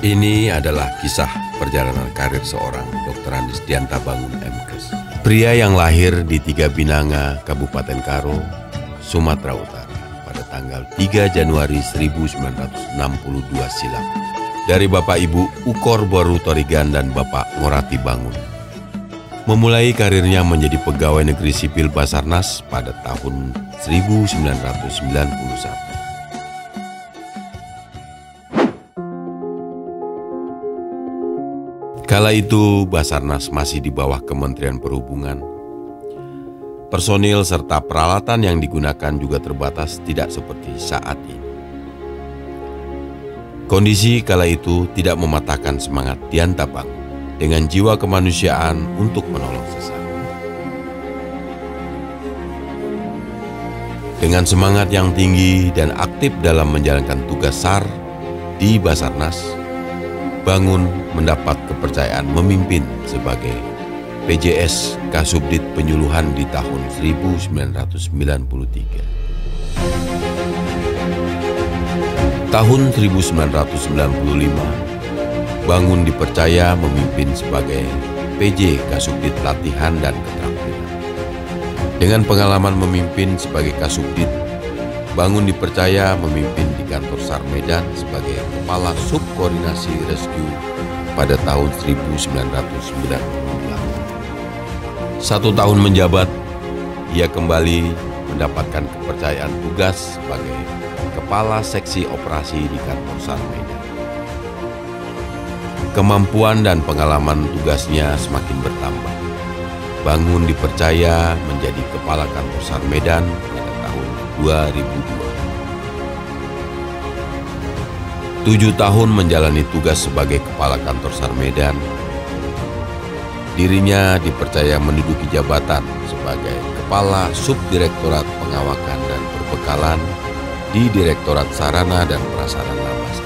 Ini adalah kisah perjalanan karir seorang Dr. Andes Dianta Bangun MKes. Pria yang lahir di Tiga Binanga, Kabupaten Karo, Sumatera Utara pada tanggal 3 Januari 1962 silam. Dari Bapak Ibu Ukor Boru Torigan dan Bapak Ngorati Bangun. Memulai karirnya menjadi pegawai negeri sipil Basarnas pada tahun 1991. Kala itu Basarnas masih di bawah Kementerian Perhubungan. Personil serta peralatan yang digunakan juga terbatas, tidak seperti saat ini. Kondisi kala itu tidak mematahkan semangat Dianta Bangun dengan jiwa kemanusiaan untuk menolong sesama. Dengan semangat yang tinggi dan aktif dalam menjalankan tugas SAR di Basarnas, Bangun mendapat kepercayaan memimpin sebagai PJS Kasubdit Penyuluhan di tahun 1993. Tahun 1995, Bangun dipercaya memimpin sebagai PJ Kasubdit Latihan dan Keterampilan. Dengan pengalaman memimpin sebagai Kasubdit, Bangun dipercaya memimpin di kantor SAR Medan sebagai Kepala Subkoordinasi Rescue pada tahun 1998. 1 tahun menjabat, ia kembali mendapatkan kepercayaan tugas sebagai Kepala Seksi Operasi di kantor SAR Medan. Kemampuan dan pengalaman tugasnya semakin bertambah. Bangun dipercaya menjadi Kepala Kantor SAR Medan pada tahun 2002. 7 tahun menjalani tugas sebagai Kepala Kantor SAR Medan, dirinya dipercaya menduduki jabatan sebagai Kepala Subdirektorat Pengawakan dan Perbekalan di Direktorat Sarana dan Prasarana Basarnas.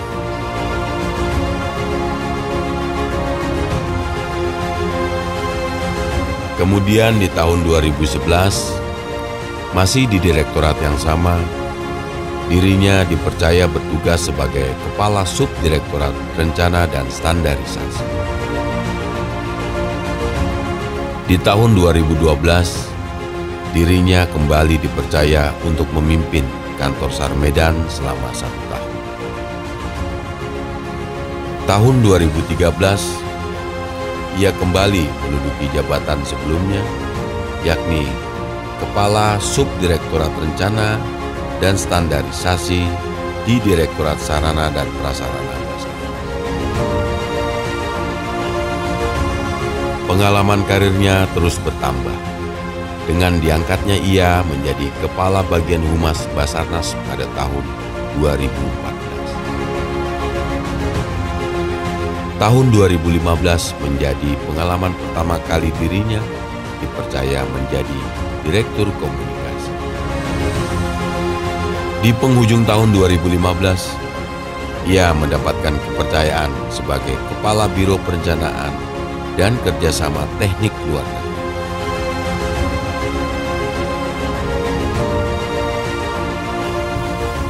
Kemudian di tahun 2011, masih di direktorat yang sama, dirinya dipercaya bertugas sebagai Kepala Subdirektorat Rencana dan Standarisasi. Di tahun 2012, dirinya kembali dipercaya untuk memimpin kantor SAR Medan selama 1 tahun. Tahun 2013, ia kembali menduduki jabatan sebelumnya, yakni Kepala Subdirektorat Rencana dan Standarisasi di Direktorat Sarana dan Prasarana Basarnas. Pengalaman karirnya terus bertambah, dengan diangkatnya ia menjadi Kepala Bagian Humas Basarnas pada tahun 2014. Tahun 2015 menjadi pengalaman pertama kali dirinya dipercaya menjadi Direktur Komunikasi. Di penghujung tahun 2015, ia mendapatkan kepercayaan sebagai Kepala Biro Perencanaan dan Kerjasama Teknik Luar Negeri.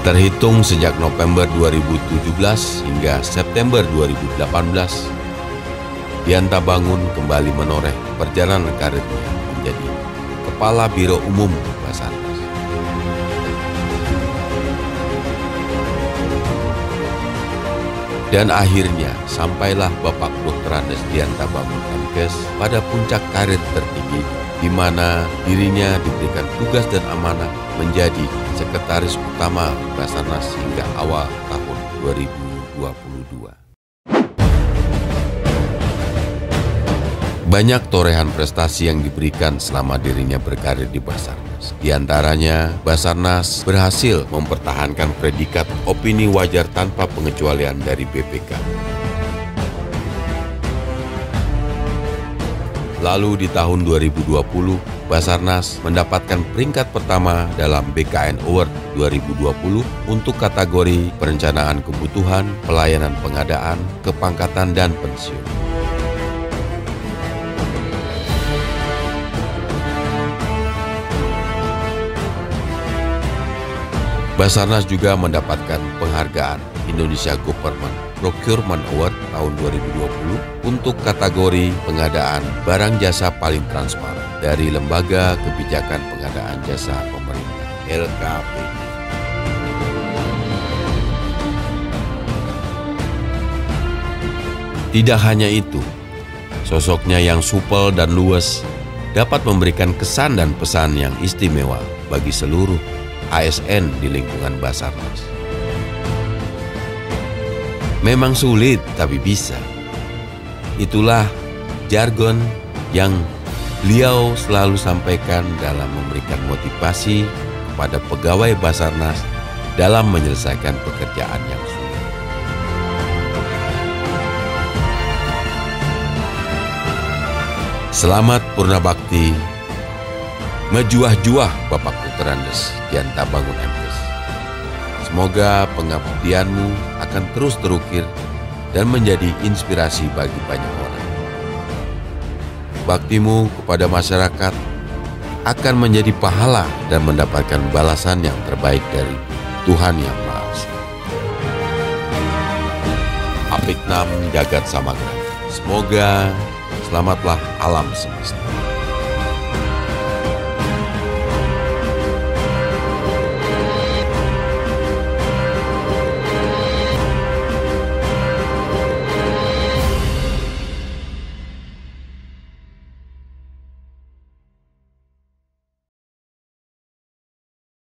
Terhitung sejak November 2017 hingga September 2018, Dianta Bangun kembali menoreh perjalanan karirnya menjadi Kepala Biro Umum Basarnas. Dan akhirnya sampailah Bapak Dr. Andes Dianta Bangun MKes pada puncak karir tertinggi, di mana dirinya diberikan tugas dan amanah menjadi Sekretaris Utama Basarnas hingga awal tahun 2022. Banyak torehan prestasi yang diberikan selama dirinya berkarir di Basarnas. Di antaranya, Basarnas berhasil mempertahankan predikat opini wajar tanpa pengecualian dari BPK. Lalu di tahun 2020, Basarnas mendapatkan peringkat pertama dalam BKN Award 2020 untuk kategori perencanaan kebutuhan, pelayanan pengadaan, kepangkatan, dan pensiun. Basarnas juga mendapatkan penghargaan Indonesia Government Procurement Award tahun 2020 untuk kategori pengadaan barang jasa paling transparan dari Lembaga Kebijakan Pengadaan Jasa Pemerintah (LKPP). Tidak hanya itu, sosoknya yang supel dan luwes dapat memberikan kesan dan pesan yang istimewa bagi seluruh ASN di lingkungan Basarnas. Memang sulit, tapi bisa. Itulah jargon yang beliau selalu sampaikan dalam memberikan motivasi kepada pegawai Basarnas dalam menyelesaikan pekerjaan yang sulit. Selamat Purna Bakti, Mejuah-juah Bapak Dr. Andes Dianta Bangun MKes. Semoga pengabdianmu akan terus terukir dan menjadi inspirasi bagi banyak orang. Baktimu kepada masyarakat akan menjadi pahala dan mendapatkan balasan yang terbaik dari Tuhan Yang Maha Esa. Apiknam Jagat Samagra. Semoga selamatlah alam semesta.